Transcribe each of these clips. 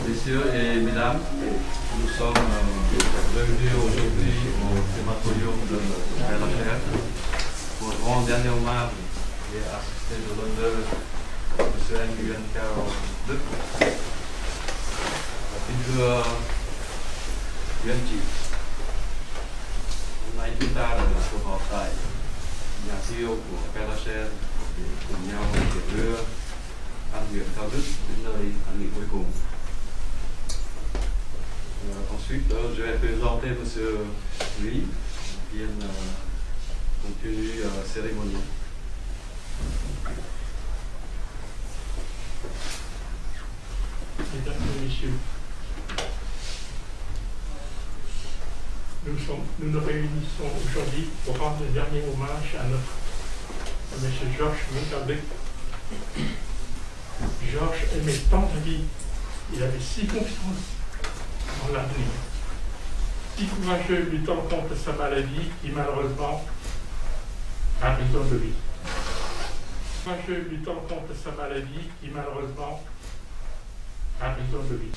Messieurs et mesdames, nous sommes réunis aujourd'hui au crématorium de Père Lachaise pour rendre dernier hommage et assister de l'honneur de M. Nguyen Cao Đức, kính thưa quý anh chị. Hôm nay chúng ta đã cuộc họp tại nhà siêu của Père Lachaise để cùng nhau để đưa anh Nguyen Cao Đức đến nơi an nghỉ cuối cùng. Ensuite, je vais présenter M. Louis qui vient continuer la cérémonie. Mesdames et messieurs, nous nous réunissons aujourd'hui pour rendre le dernier hommage à M. Georges Nguyen Cao Đức. Georges aimait tant la vie, il avait si confiance en l'avenir. Si courageux luttant contre sa maladie qui malheureusement a raison de lui. Courageux luttant contre sa maladie qui malheureusement a raison de lui.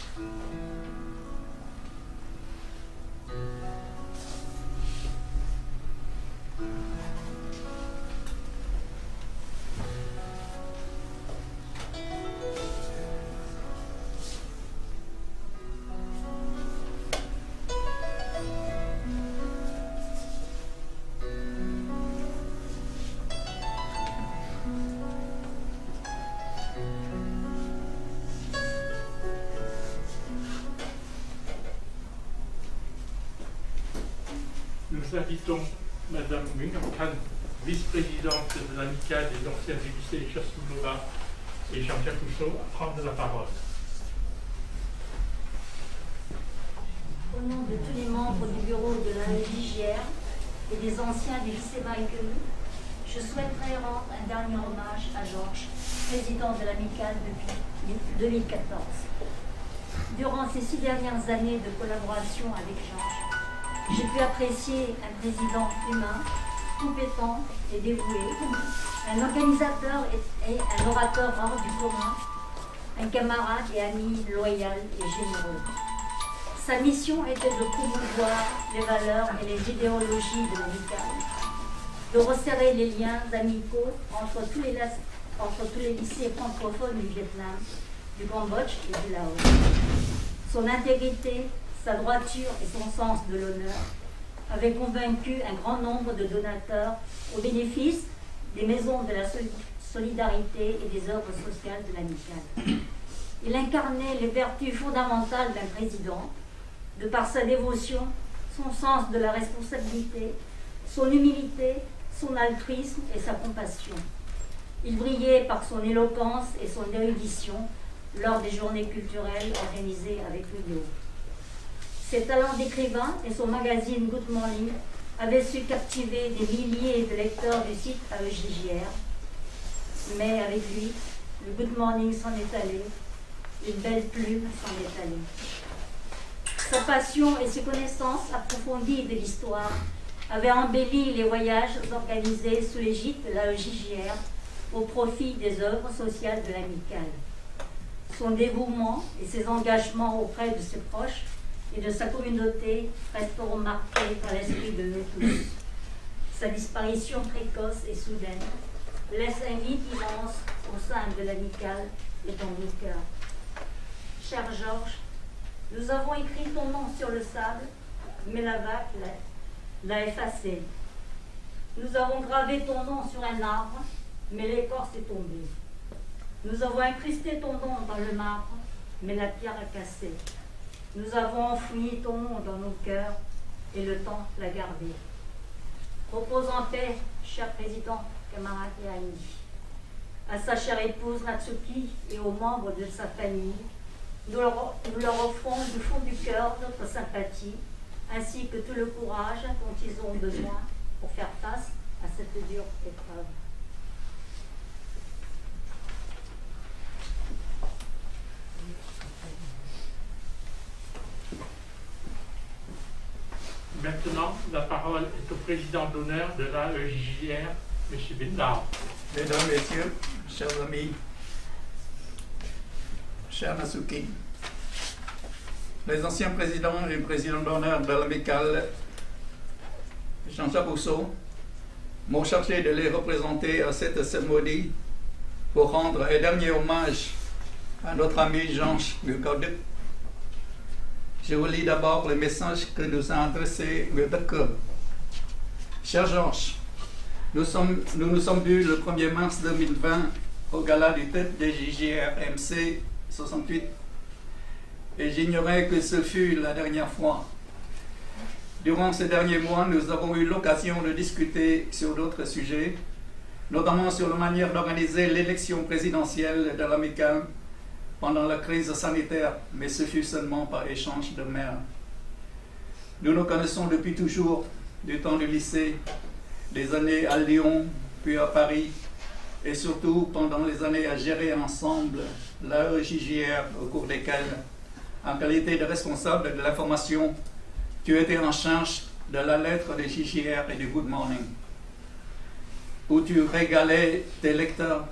Nous invitons Mme Nguyen Khan, vice-présidente de l'amicale des anciens du lycée Chassoulova et Jean-Pierre Cousteau, à prendre la parole. Au nom de tous les membres du bureau de la JGR et des anciens du lycée Marie-Curie, je souhaiterais rendre un dernier hommage à Georges, président de l'amicale depuis 2014. Durant ces 6 dernières années de collaboration avec Georges, j'ai pu apprécier un président humain, compétent et dévoué, un organisateur et un orateur hors du commun, un camarade et ami loyal et généreux. Sa mission était de promouvoir les valeurs et les idéologies de l'amicale, de resserrer les liens amicaux entre tous les lycées francophones du Vietnam, du Cambodge et du Laos. Son intégrité, sa droiture et son sens de l'honneur avaient convaincu un grand nombre de donateurs au bénéfice des maisons de la solidarité et des œuvres sociales de l'amicale. Il incarnait les vertus fondamentales d'un président, de par sa dévotion, son sens de la responsabilité, son humilité, son altruisme et sa compassion. Il brillait par son éloquence et son érudition lors des journées culturelles organisées avec l'UNIO. Ses talents d'écrivain et son magazine Good Morning avaient su captiver des milliers de lecteurs du site AEJJR. Mais avec lui, le Good Morning s'en est allé, une belle plume s'en est allée. Sa passion et ses connaissances approfondies de l'histoire avaient embelli les voyages organisés sous l'égide de l'AEJJR au profit des œuvres sociales de l'amicale. Son dévouement et ses engagements auprès de ses proches et de sa communauté resteront marqués par l'esprit de nous tous. Sa disparition précoce et soudaine laisse un vide immense au sein de l'amicale et dans nos cœurs. Cher Georges, nous avons écrit ton nom sur le sable, mais la vague l'a effacé. Nous avons gravé ton nom sur un arbre, mais l'écorce est tombée. Nous avons incrusté ton nom dans le marbre, mais la pierre a cassé. Nous avons enfoui ton nom dans nos cœurs, et le temps l'a gardé. Repose en paix, cher président, camarade et ami. À sa chère épouse Natsuki et aux membres de sa famille, Nous leur offrons du fond du cœur notre sympathie, ainsi que tout le courage dont ils ont besoin pour faire face à cette dure épreuve. Maintenant, la parole est au président d'honneur de l'AEJR, M. Bindar. Mesdames, Messieurs, chers amis, cher Nasuki, les anciens présidents et présidents d'honneur de l'amicale Jean-Jacques Rousseau m'ont chargé de les représenter à cette cérémonie pour rendre un dernier hommage à notre ami Georges Gueukaudik. Je vous lis d'abord le message que nous a adressé Gueukaudik. Cher Georges, nous nous sommes vus le 1er mars 2020 au gala du tête des JJR-MC 68 et j'ignorais que ce fut la dernière fois. Durant ces derniers mois, nous avons eu l'occasion de discuter sur d'autres sujets, notamment sur la manière d'organiser l'élection présidentielle de l'amicale pendant la crise sanitaire, mais ce fut seulement par échange de mails. Nous nous connaissons depuis toujours, du temps du lycée, des années à Lyon, puis à Paris, et surtout pendant les années à gérer ensemble l'AEJJR, au cours desquelles, en qualité de responsable de l'information, tu étais en charge de la lettre de JJR et du Good Morning, où tu régalais tes lecteurs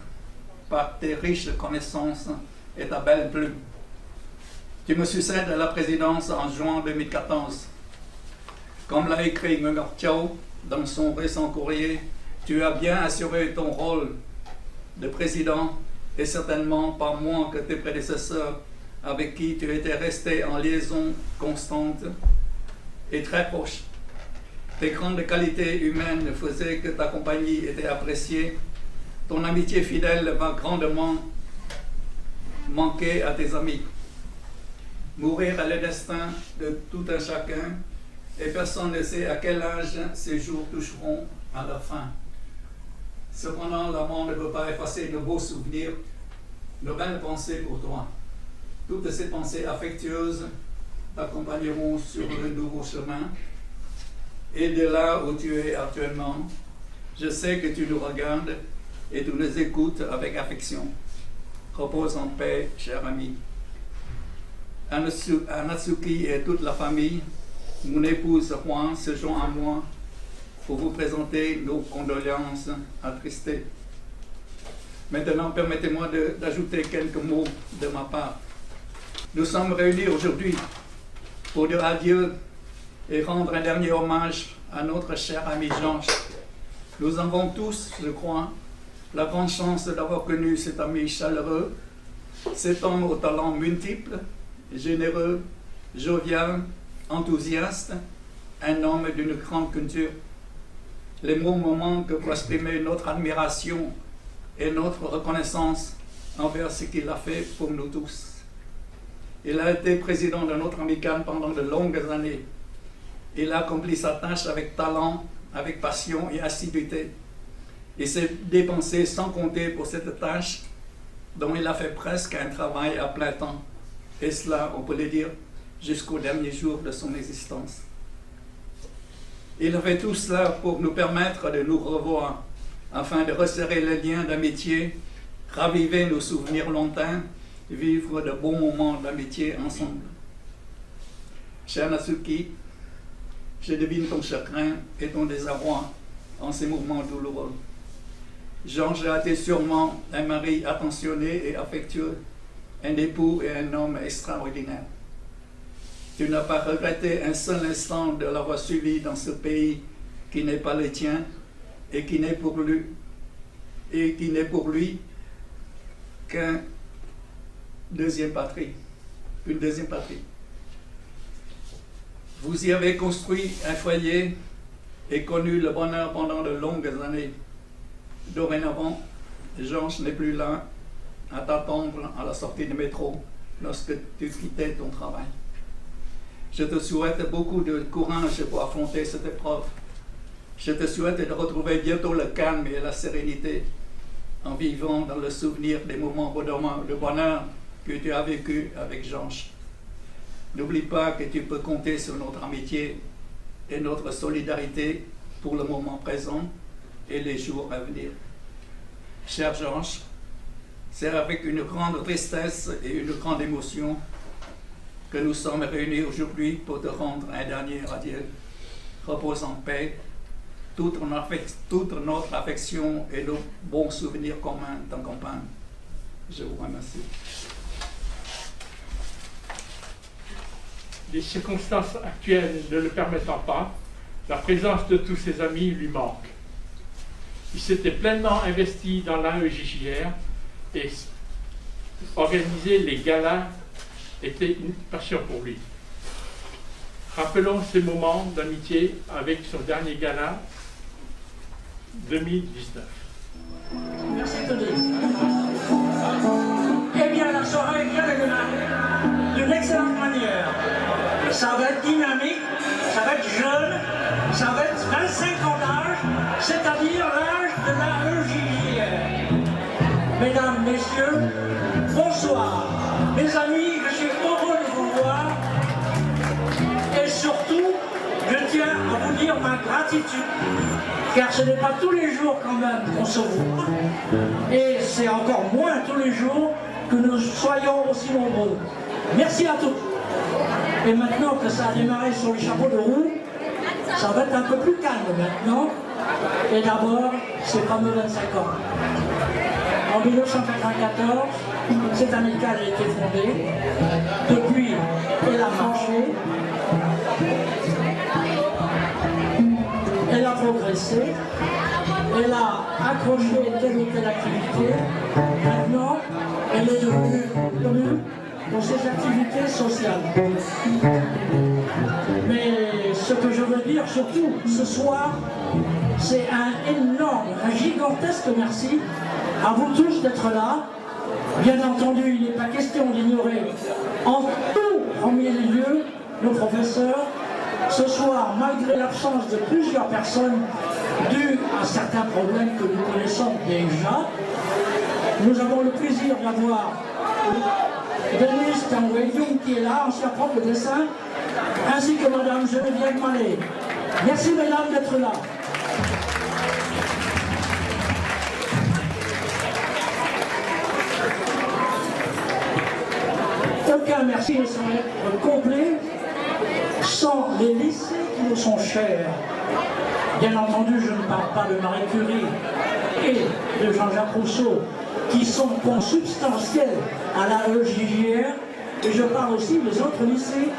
par tes riches connaissances et ta belle plume. Tu me succèdes à la présidence en juin 2014. Comme l'a écrit Nguyen Thiaw dans son récent courrier, tu as bien assuré ton rôle de président et certainement pas moins que tes prédécesseurs avec qui tu étais resté en liaison constante et très proche. Tes grandes qualités humaines faisaient que ta compagnie était appréciée. Ton amitié fidèle va grandement manquer à tes amis. Mourir est le destin de tout un chacun et personne ne sait à quel âge ces jours toucheront à leur fin. Cependant, la mort ne peut pas effacer nos beaux souvenirs, nos belles pensées pour toi. Toutes ces pensées affectueuses t'accompagneront sur le nouveau chemin. Et de là où tu es actuellement, je sais que tu nous regardes et tu nous écoutes avec affection. Repose en paix, cher ami. À Natsuki et toute la famille, mon épouse Juan se joint à moi pour vous présenter nos condoléances attristées. Maintenant, permettez-moi d'ajouter quelques mots de ma part. Nous sommes réunis aujourd'hui pour dire adieu et rendre un dernier hommage à notre cher ami Georges. Nous avons tous, je crois, la grande chance d'avoir connu cet ami chaleureux, cet homme aux talents multiples, généreux, jovial, enthousiaste, un homme d'une grande culture. Les mots me manquent pour exprimer notre admiration et notre reconnaissance envers ce qu'il a fait pour nous tous. Il a été président de notre amicale pendant de longues années. Il a accompli sa tâche avec talent, avec passion et assiduité. Il s'est dépensé sans compter pour cette tâche dont il a fait presque un travail à plein temps. Et cela, on peut le dire, jusqu'au dernier jour de son existence. Il a fait tout cela pour nous permettre de nous revoir, afin de resserrer les liens d'amitié, raviver nos souvenirs lointains, vivre de bons moments d'amitié ensemble. Cher Natsuki, je devine ton chagrin et ton désarroi en ces moments douloureux. Georges a été sûrement un mari attentionné et affectueux, un époux et un homme extraordinaire. Tu n'as pas regretté un seul instant de l'avoir suivi dans ce pays qui n'est pas le tien et qui n'est pour lui qu'une deuxième patrie. Vous y avez construit un foyer et connu le bonheur pendant de longues années. Dorénavant, Georges n'est plus là à t'attendre à la sortie du métro lorsque tu quittais ton travail. Je te souhaite beaucoup de courage pour affronter cette épreuve. Je te souhaite de retrouver bientôt le calme et la sérénité en vivant dans le souvenir des moments de bonheur que tu as vécu avec Georges. N'oublie pas que tu peux compter sur notre amitié et notre solidarité pour le moment présent et les jours à venir. Cher Georges, c'est avec une grande tristesse et une grande émotion que nous sommes réunis aujourd'hui pour te rendre un dernier adieu. Repose en paix. Toute notre affection et nos bons souvenirs communs t'accompagnent. Je vous remercie. Les circonstances actuelles ne le permettant pas, la présence de tous ses amis lui manque. Il s'était pleinement investi dans l'AEJJR et organiser les galas était une passion pour lui. Rappelons ces moments d'amitié avec son dernier gala 2019. Merci Tony. Eh bien, la soirée vient de démarrer d'une excellente manière. Ça va être dynamique, ça va être jeune, ça va être 25 ans d'âge, c'est-à-dire l'âge de la EJJR. Mesdames, messieurs, bonsoir. Mes amis, je suis heureux de vous voir. Et surtout, je tiens à vous dire ma gratitude. Car ce n'est pas tous les jours quand même qu'on se voit. Et c'est encore moins tous les jours que nous soyons aussi nombreux. Merci à tous. Et maintenant que ça a démarré sur les chapeaux de roue, ça va être un peu plus calme maintenant. Et d'abord, ces fameux 25 ans. En 1994, cette amicale a été fondée. Depuis, elle a marché. Elle a progressé. Elle a accroché telle ou telle activité. Maintenant, elle est devenue connue pour ses activités sociales. Mais ce que je veux dire surtout ce soir, c'est un énorme, un gigantesque merci à vous tous d'être là. Bien entendu, il n'est pas question d'ignorer en tout premier lieu nos professeurs. Ce soir, malgré l'absence de plusieurs personnes dues à certains problèmes que nous connaissons déjà, nous avons le plaisir d'avoir Denis Tangwei-Yung qui est là, ancien prof de dessin, ainsi que Madame Geneviève Mallet. Merci mesdames d'être là. Aucun merci ne saurait être complet sans les lycées qui nous sont chers. Bien entendu, je ne parle pas de Marie Curie et de Jean-Jacques Rousseau, qui sont consubstantiels à la EJJR, et je parle aussi des autres lycées.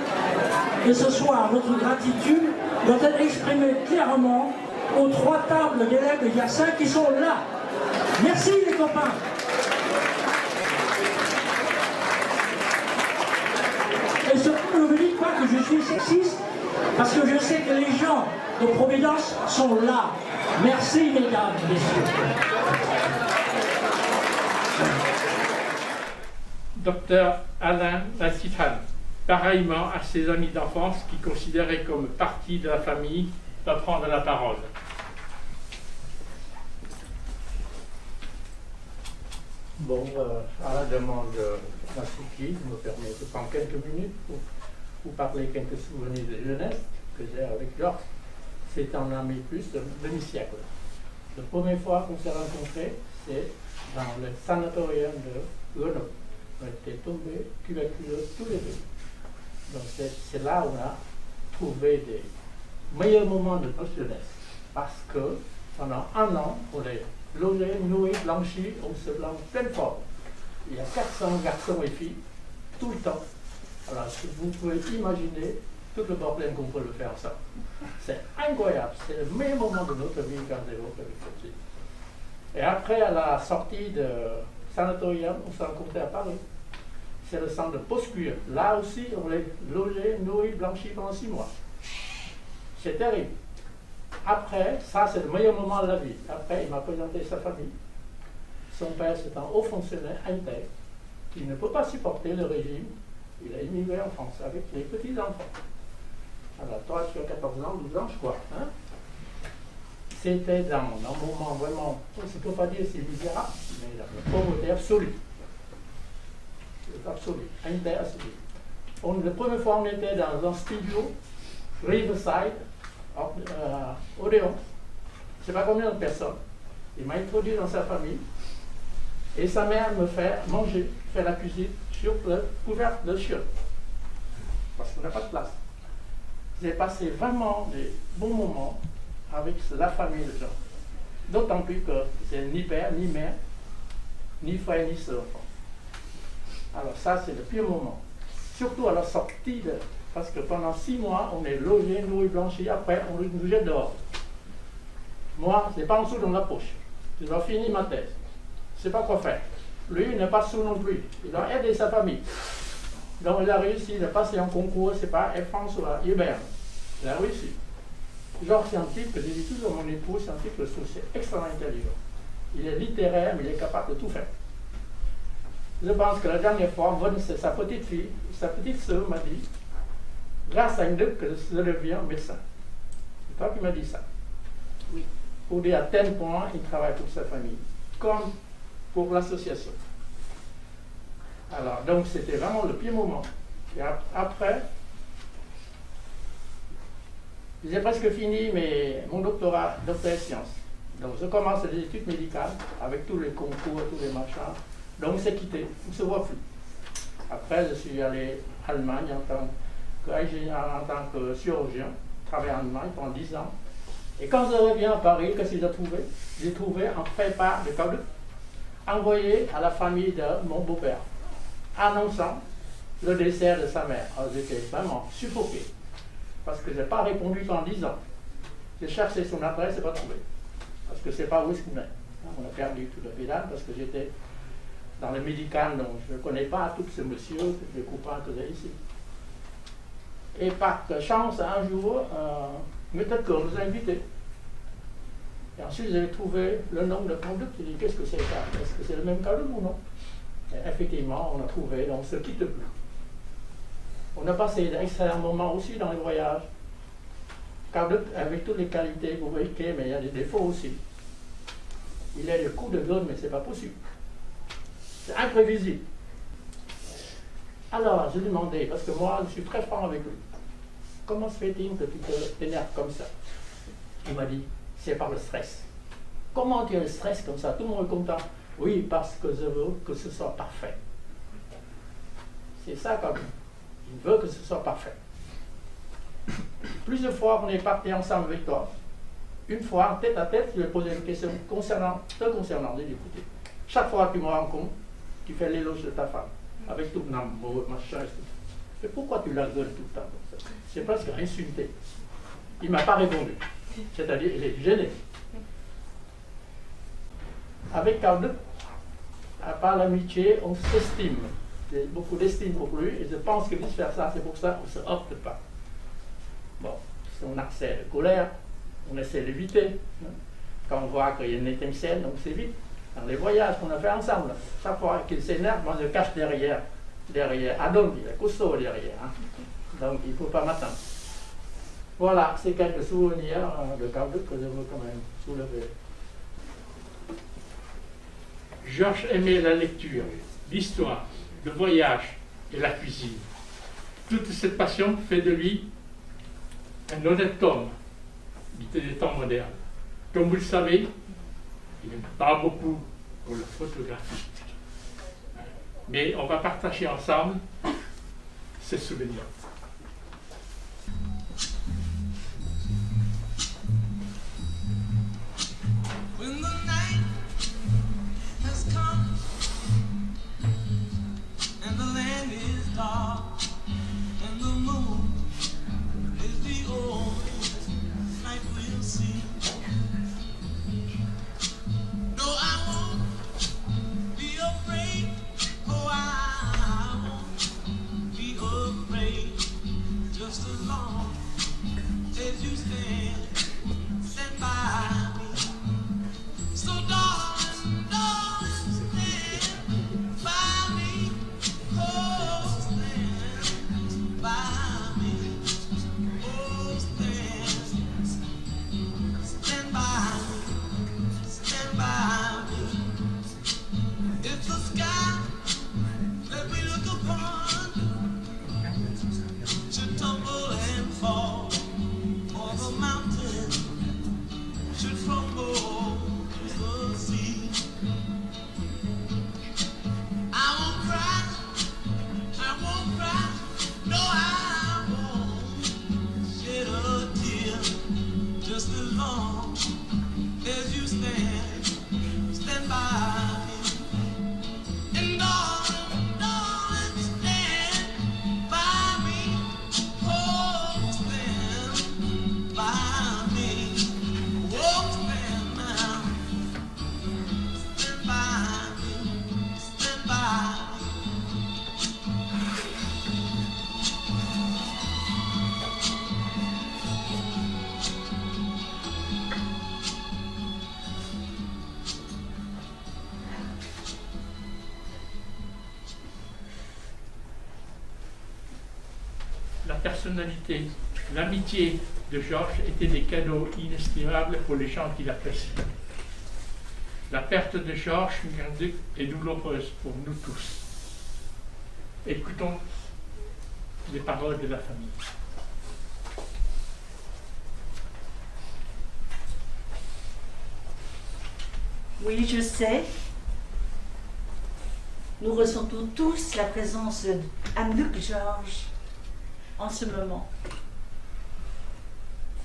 Et ce soir, notre gratitude doit être exprimée clairement aux 3 tables d'élèves de Yersin qui sont là. Merci les copains. Et surtout, ne me dites pas que je suis sexiste, parce que je sais que les gens de Providence sont là. Merci mesdames, messieurs. Docteur Alain Lassitran, pareillement à ses amis d'enfance qui considéraient comme partie de la famille, va prendre la parole. Bon, à la demande de Masuki, je me permets de prendre quelques minutes pour vous parler quelques souvenirs de jeunesse que j'ai avec Georges. C'est un ami plus de demi-siècle. La première fois qu'on s'est rencontrés, c'est dans le sanatorium de Grenoble. On était tombés tuberculeux tous les deux. Donc c'est là où on a trouvé des meilleurs moments de notre jeunesse. Parce que pendant 1 an, on est logés, nourris, blanchis, on se blanche pleine forme. Il y a 400 garçons et filles tout le temps. Alors vous pouvez imaginer tout le bordel qu'on peut le faire ensemble. C'est incroyable, c'est le meilleur moment de notre vie quand on évoque avec cette fille. Et après, à la sortie de sanatorium, on s'est rencontrés à Paris. C'est le centre de post-cuir. Là aussi, on est logés, nourris, blanchis pendant 6 mois. C'est terrible. Après, ça c'est le meilleur moment de la vie. Après, il m'a présenté sa famille. Son père, c'est un haut fonctionnaire intègre qui ne peut pas supporter le régime. Il a immigré en France avec les petits-enfants. Alors, toi, tu as 14 ans, 12 ans, je crois. Hein? C'était dans un moment vraiment, on ne peut pas dire c'est misérable, mais la pauvreté absolue. C'est absolu, absolu. La première fois, on était dans un studio, Riverside, Odéon. Je ne sais pas combien de personnes. Il m'a introduit dans sa famille. Et sa mère me fait manger, fait la cuisine sur le couvercle de chiottes. Parce qu'on n'a pas de place. J'ai passé vraiment des bons moments avec la famille de gens. D'autant plus que c'est ni père, ni mère, ni frère, ni soeur. Alors ça, c'est le pire moment. Surtout à la sortie, parce que pendant 6 mois, on est logé, nourri, blanchi, après on nous jette dehors. Moi, c'est pas en dessous de la poche. Je dois finir ma thèse. Je ne sais pas quoi faire. Lui, il n'est pas sous non plus. Il doit aider sa famille. Donc il a réussi, il a passé un concours, c'est pas Air France ou à Hubert. Il a réussi. Genre, c'est un type que j'ai dit toujours à mon épouse, c'est un type que je trouve extrêmement intelligent. Il est littéraire, mais il est capable de tout faire. Je pense que la dernière fois, sa petite fille, sa petite sœur m'a dit, grâce à une que je deviens médecin. C'est toi qui m'as dit ça. Oui. Pour dire à tel point, il travaille pour sa famille, comme pour l'association. Alors, donc c'était vraiment le pire moment. Et après, j'ai presque fini mon doctorat de sciences. Donc je commence les études médicales avec tous les concours, tous les machins. Donc on s'est quitté, on ne se voit plus. Après, je suis allé en Allemagne en tant que chirurgien, travaillé en Allemagne pendant 10 ans. Et quand je reviens à Paris, qu'est-ce que j'ai trouvé? J'ai trouvé un prépa de Kaoudou envoyé à la famille de mon beau-père, annonçant le décès de sa mère. Alors j'étais vraiment suffoqué, parce que je n'ai pas répondu pendant 10 ans. J'ai cherché son adresse, je n'ai pas trouvé, parce que je ne sais pas où est-ce qu'on est. On a perdu tout le pédale, parce que j'étais dans le médical, donc je ne connais pas tout ce monsieur, tous les copains que j'ai ici. Et par chance, un jour, peut-être qu'on nous a invités. Et ensuite, j'ai trouvé le nom de conduite. J'ai dit, qu'est-ce que c'est ça? Est-ce que c'est le même cadeau ou non? Et effectivement, on a trouvé, donc on ne se quitte plus. On a passé d'excellents moments aussi dans les voyages. Cadeau avec toutes les qualités, vous voyez, mais il y a des défauts aussi. Il a le coup de gueule, mais ce n'est pas possible. C'est imprévisible. Alors, je lui ai demandé, parce que moi, je suis très franc avec lui. Comment se fait-il que tu t'énerves comme ça? Il m'a dit, c'est par le stress. Comment tu as le stress comme ça? Tout le monde est content. Oui, parce que je veux que ce soit parfait. C'est ça quand même. Il veut que ce soit parfait. Plusieurs fois, on est partis ensemble avec toi. Une fois, en tête à tête, je lui ai posé une question te concernant. J'ai dit, écoutez, chaque fois que tu me rencontres, tu fais l'éloge de ta femme, avec tout mon amour, machin, et tout. Mais pourquoi tu la gueules tout le temps comme ça? C'est presque insulté. Il ne m'a pas répondu. C'est-à-dire, il est gêné. Avec Kaoudou, à part l'amitié, on s'estime. J'ai beaucoup d'estime pour lui, et je pense que vice-versa, c'est pour ça qu'on ne se heurte pas. Bon, si on a accès de colère, on essaie d'éviter. Quand on voit qu'il y a une étincelle, on s'évite. Dans les voyages qu'on a fait ensemble, chaque fois qu'il s'énerve, moi je cache derrière Adam, il est costaud derrière. Hein. Donc il ne faut pas m'attendre. Voilà, c'est quelques souvenirs de Kaoudou que je veux quand même soulever. Georges aimait la lecture, l'histoire, le voyage et la cuisine. Toute cette passion fait de lui un honnête homme des temps modernes. Comme vous le savez, il n'aime pas beaucoup pour la photographie. Mais on va partager ensemble ces souvenirs. When the night has come and the land is dark and the moon is the only light we'll see. No, I won't be afraid. Oh, I won't be afraid. la personnalité, l'amitié de Georges étaient des cadeaux inestimables pour les gens qui l'apprécient. La perte de Georges Grand-Duc est douloureuse pour nous tous. Écoutons les paroles de la famille. Oui, je sais. Nous ressentons tous la présence d'Anne-Luc Georges en ce moment.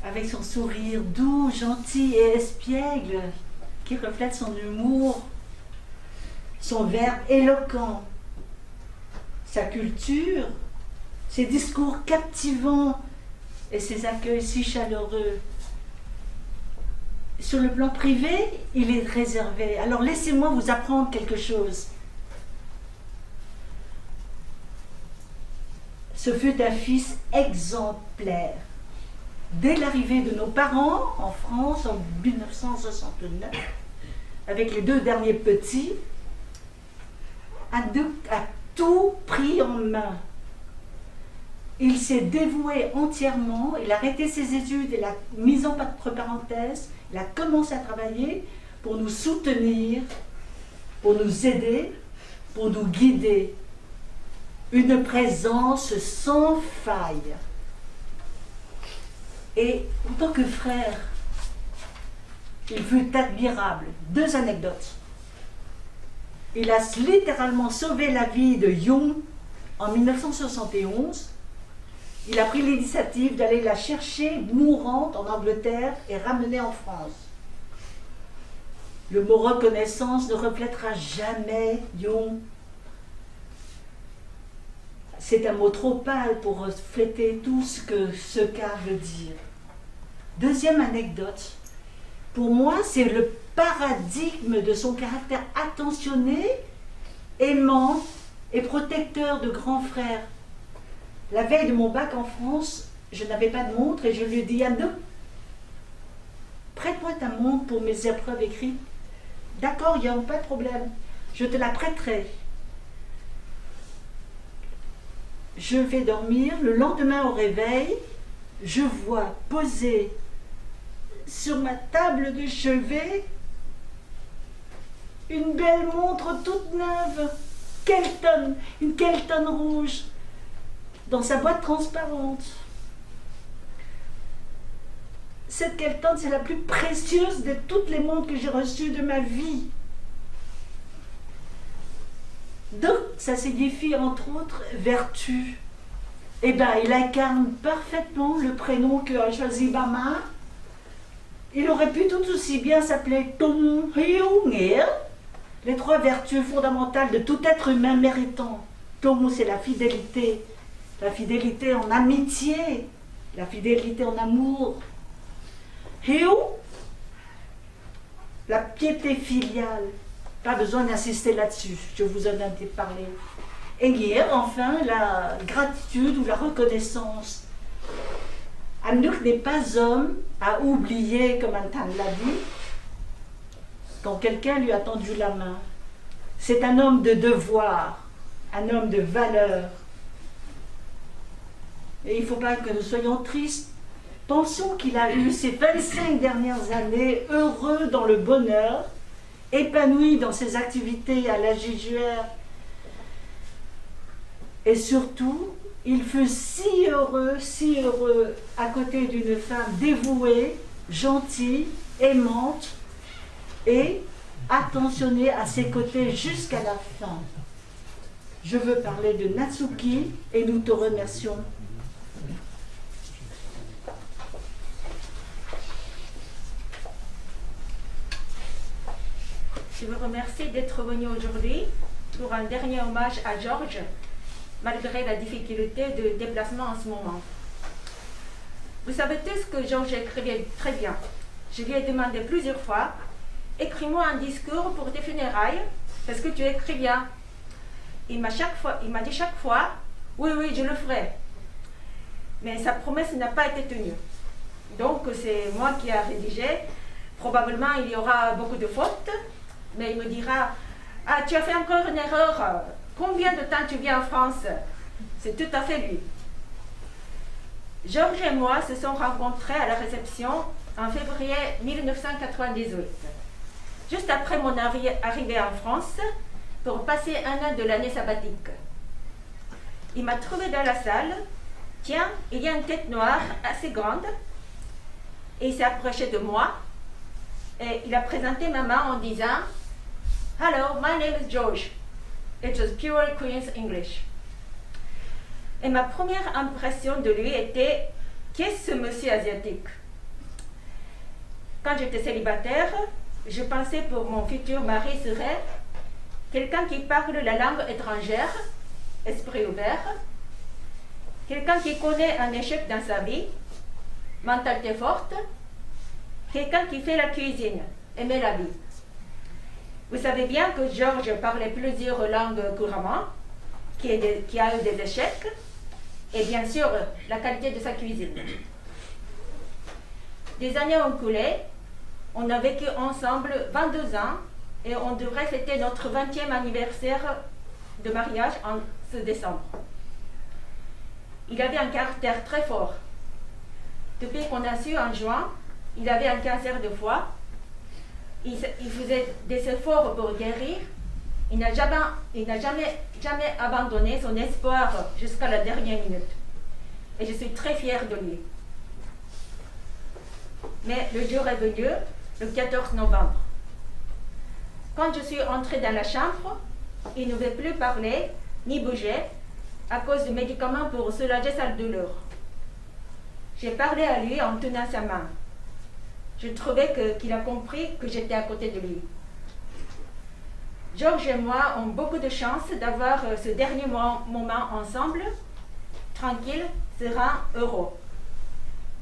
Avec son sourire doux, gentil et espiègle qui reflète son humour, son verbe éloquent, sa culture, ses discours captivants et ses accueils si chaleureux. Sur le plan privé, il est réservé. Alors laissez-moi vous apprendre quelque chose. Ce fut un fils exemplaire. Dès l'arrivée de nos parents en France en 1969, avec les 2 derniers petits, Anne-Luc a tout pris en main. Il s'est dévoué entièrement, il a arrêté ses études, il a mis entre parenthèses, il a commencé à travailler pour nous soutenir, pour nous aider, pour nous guider. Une présence sans faille. Et en tant que frère, il fut admirable. 2 anecdotes. Il a littéralement sauvé la vie de Young en 1971. Il a pris l'initiative d'aller la chercher mourante en Angleterre et ramener en France. Le mot reconnaissance ne reflètera jamais Young. C'est un mot trop pâle pour refléter tout ce que ce cas veut dire. Deuxième anecdote. Pour moi, c'est le paradigme de son caractère attentionné, aimant et protecteur de grand frère. La veille de mon bac en France, je n'avais pas de montre et je lui ai dit « Anne, prête-moi ta montre pour mes épreuves écrites. » « D'accord, il n'y a pas de problème, je te la prêterai. » Je vais dormir, le lendemain au réveil, je vois posée sur ma table de chevet une belle montre toute neuve, Kelton, une Kelton rouge, dans sa boîte transparente. Cette Kelton, c'est la plus précieuse de toutes les montres que j'ai reçues de ma vie. Donc, ça signifie entre autres vertu. Eh bien, il incarne parfaitement le prénom que a choisi maman. Il aurait pu tout aussi bien s'appeler Tung Hiu Nghĩa. Les 3 vertus fondamentales de tout être humain méritant. Tung, c'est la fidélité en amitié, la fidélité en amour. Hiu, la piété filiale. Pas besoin d'insister là-dessus, je vous en ai parlé. Et Nghĩa, enfin, la gratitude ou la reconnaissance. Anne-Luc n'est pas homme à oublier, comme Anne l'a dit, quand quelqu'un lui a tendu la main. C'est un homme de devoir, un homme de valeur. Et il ne faut pas que nous soyons tristes. Pensons qu'il a eu ces 25 dernières années heureux dans le bonheur, épanoui dans ses activités à la JGR. Et surtout, il fut si heureux à côté d'une femme dévouée, gentille, aimante et attentionnée à ses côtés jusqu'à la fin. Je veux parler de Natsuki et nous te remercions. Je vous remercie d'être venu aujourd'hui pour un dernier hommage à Georges, malgré la difficulté de déplacement en ce moment. Vous savez tous que Georges écrivait très bien. Je lui ai demandé plusieurs fois, écris-moi un discours pour tes funérailles, parce que tu écris bien. Il m'a dit chaque fois, oui, je le ferai. Mais sa promesse n'a pas été tenue. Donc c'est moi qui ai rédigé. Probablement il y aura beaucoup de fautes, mais il me dira, ah, tu as fait encore une erreur. Combien de temps tu viens en France? C'est tout à fait lui. Georges et moi se sommes rencontrés à la réception en février 1998, juste après mon arrivée en France pour passer un an de l'année sabbatique. Il m'a trouvé dans la salle. Tiens, il y a une tête noire assez grande. Et il s'est approché de moi et il a présenté ma main en disant « Hello, my name is George. It was pure Queen's English. » Et ma première impression de lui était « Qu'est-ce ce monsieur asiatique ?» Quand j'étais célibataire, je pensais pour mon futur mari serait quelqu'un qui parle la langue étrangère, esprit ouvert, quelqu'un qui connaît un échec dans sa vie, mentalité forte, quelqu'un qui fait la cuisine, aimer la vie. Vous savez bien que Georges parlait plusieurs langues couramment, qui a eu des échecs, et bien sûr la qualité de sa cuisine. Des années ont coulé, on a vécu ensemble 22 ans, et on devrait fêter notre 20e anniversaire de mariage en ce décembre. Il avait un caractère très fort. Depuis qu'on a su en juin, il avait un cancer de foie. Il faisait des efforts pour guérir. Il n'a jamais abandonné son espoir jusqu'à la dernière minute. Et je suis très fière de lui. Mais le jour est venu, le 14 novembre. Quand je suis entrée dans la chambre, il ne veut plus parler ni bouger à cause du médicament pour soulager sa douleur. J'ai parlé à lui en tenant sa main. Je trouvais qu'il a compris que j'étais à côté de lui. Georges et moi avons beaucoup de chance d'avoir ce dernier moment ensemble, tranquille, serein, heureux.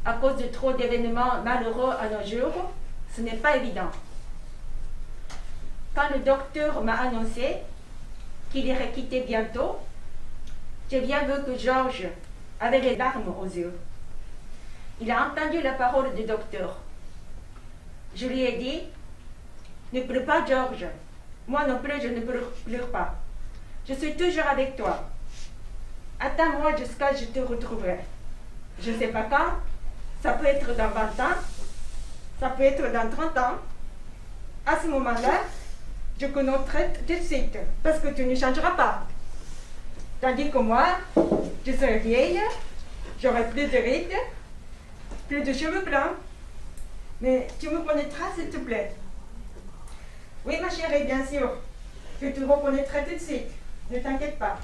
À cause de trop d'événements malheureux à nos jours, ce n'est pas évident. Quand le docteur m'a annoncé qu'il irait quitter bientôt, j'ai bien vu que Georges avait les larmes aux yeux. Il a entendu la parole du docteur. Je lui ai dit « Ne pleure pas, Georges. Moi non plus, je ne pleure pas. Je suis toujours avec toi. Attends-moi jusqu'à ce que je te retrouverai. Je ne sais pas quand. Ça peut être dans 20 ans. Ça peut être dans 30 ans. À ce moment-là, je connaîtrai tout de suite, parce que tu ne changeras pas. Tandis que moi, je serai vieille, j'aurai plus de rides, plus de cheveux blancs. Mais tu me connaîtras, s'il te plaît. Oui, ma chérie, bien sûr. Je te reconnaîtrai tout de suite. Ne t'inquiète pas.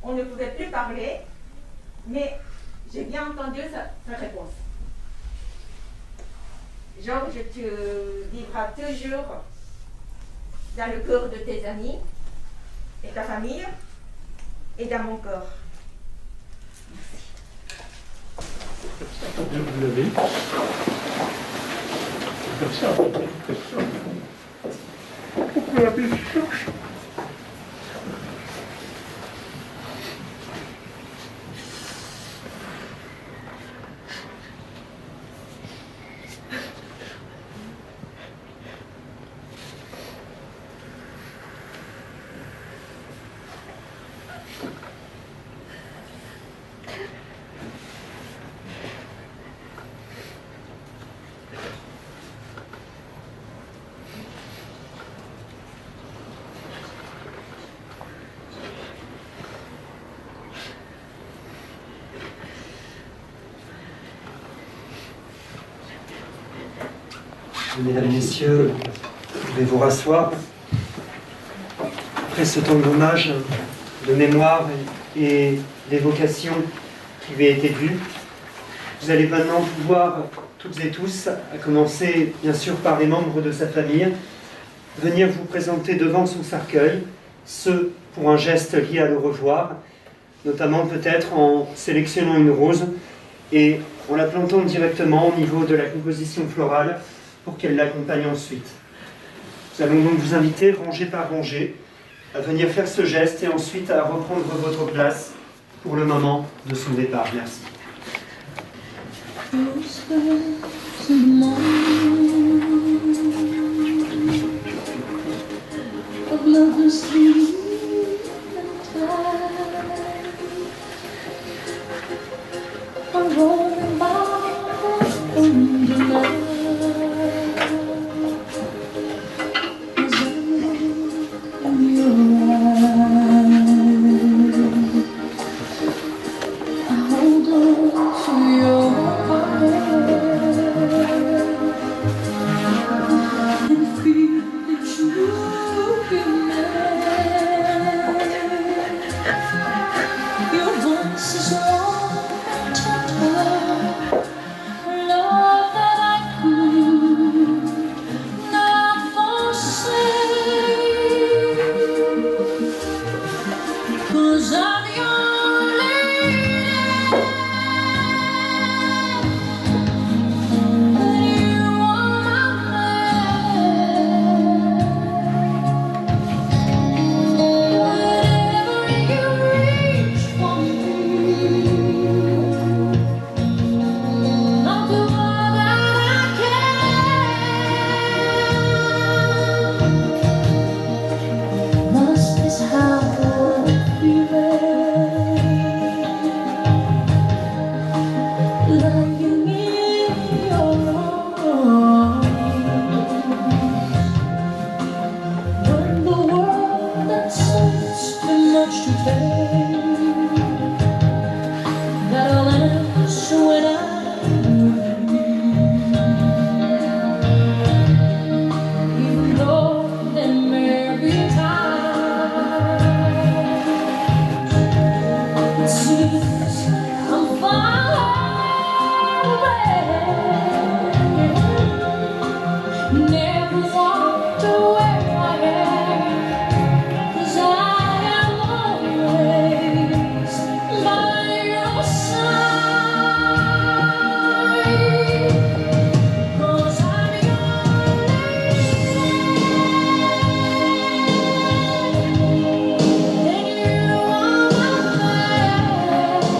On ne pouvait plus parler, mais j'ai bien entendu sa réponse. Georges, tu vivras toujours dans le cœur de tes amis et ta famille et dans mon corps. Je vous l'avez. Comme ça, on peut appeler Georges. Mesdames, Messieurs, vous pouvez vous rasseoir. Après ce temps d'hommage, de mémoire et d'évocation qui lui a été dû, vous allez maintenant pouvoir, toutes et tous, à commencer bien sûr par les membres de sa famille, venir vous présenter devant son cercueil, ce pour un geste lié à le revoir, notamment peut-être en sélectionnant une rose et en la plantant directement au niveau de la composition florale pour qu'elle l'accompagne ensuite. Nous allons donc vous inviter, rangée par rangée, à venir faire ce geste et ensuite à reprendre votre place pour le moment de son départ. Merci. rolling by in the night. As I look in your eyes, I hold on to your hand and feel that you give me. Your voice is warm and tender, love that I could not forsake, 'cause I'm your lady and you are my man. Whenever you reach for me, I'll do all that I can. Must this how I'm feeling? Lying in your arms, when the world that seems too much to take, that I'll answer when I'm even though there may be times it seems I'm far away. Never walked away my head, 'cause I am always by your side. 'Cause I'm your lady and you are my man.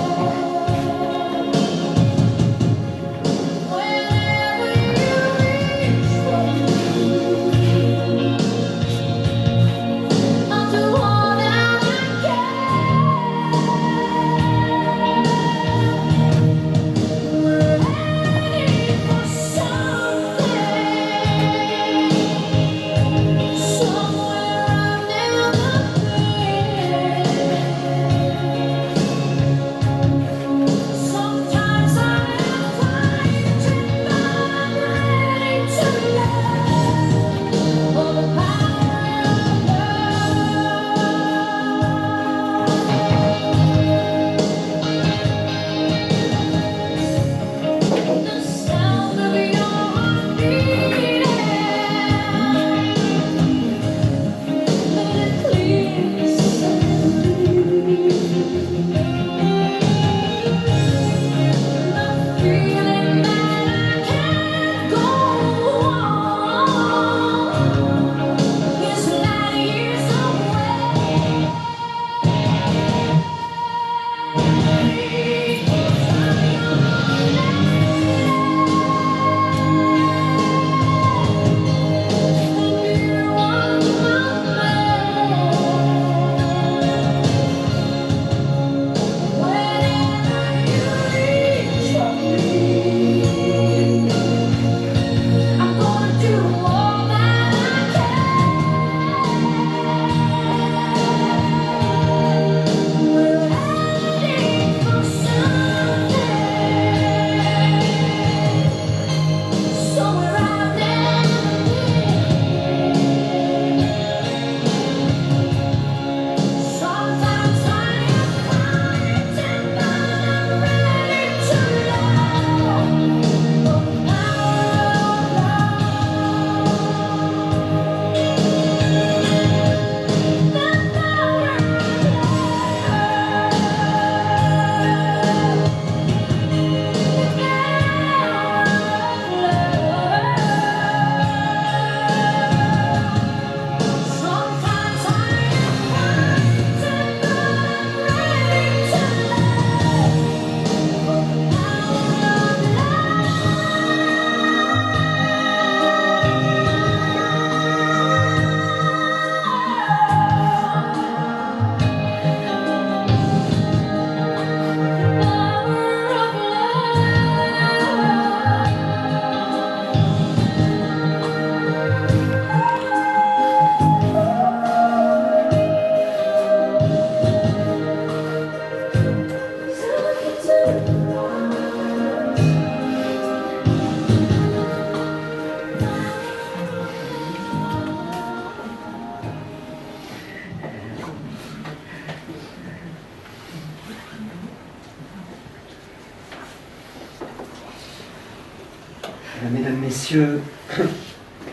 Mesdames, Messieurs,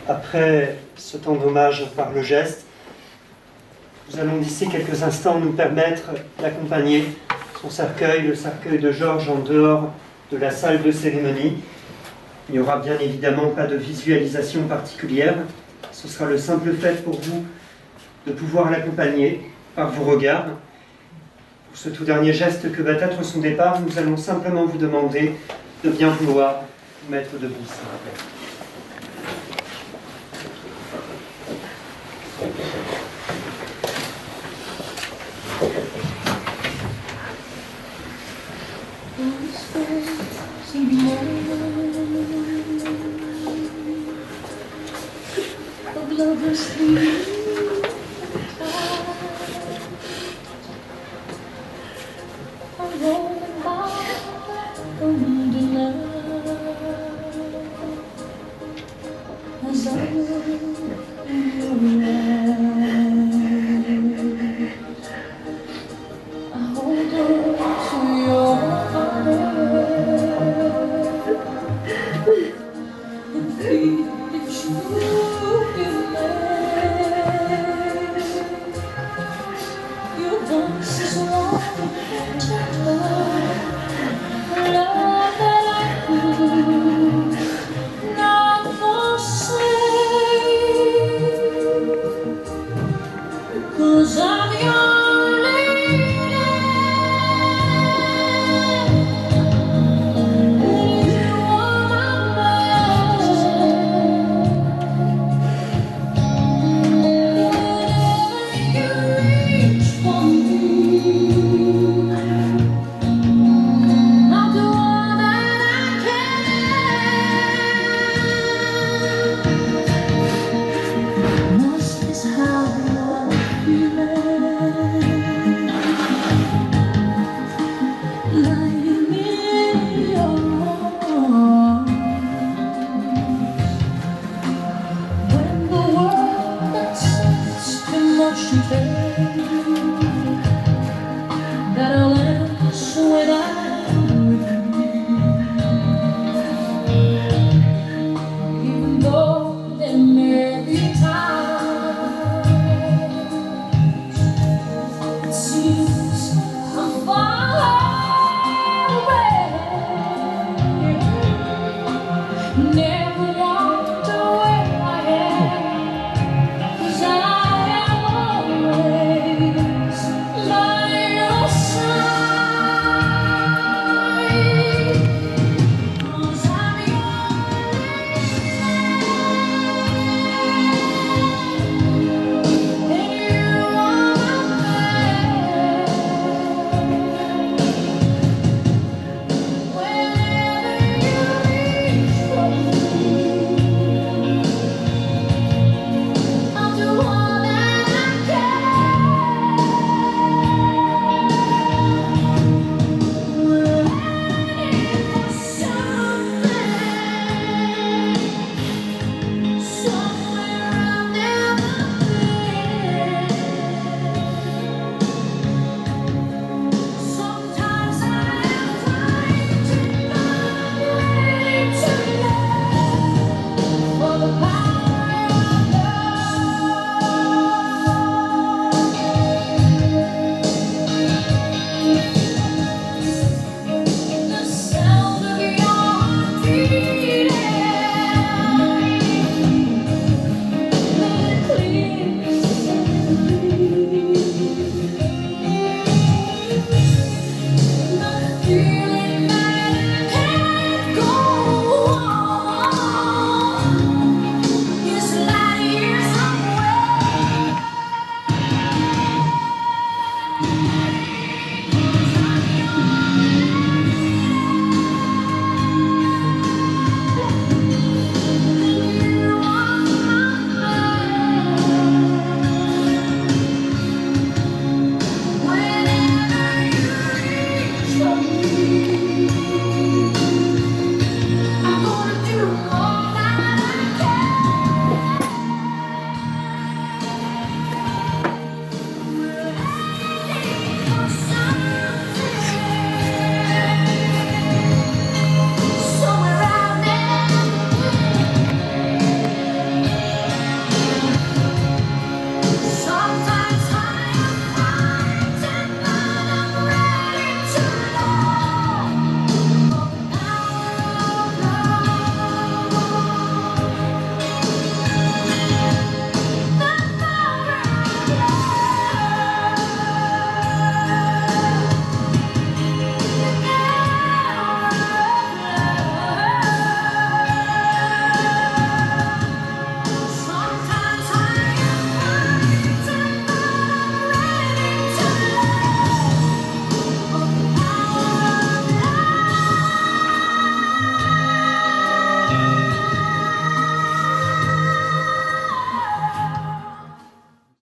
après ce temps d'hommage par le geste, nous allons d'ici quelques instants nous permettre d'accompagner son cercueil, le cercueil de Georges, en dehors de la salle de cérémonie. Il n'y aura bien évidemment pas de visualisation particulière. Ce sera le simple fait pour vous de pouvoir l'accompagner par vos regards. Pour ce tout dernier geste que va être son départ, nous allons simplement vous demander de bien vouloir vous mettre debout, s'il vous plaît. Oh,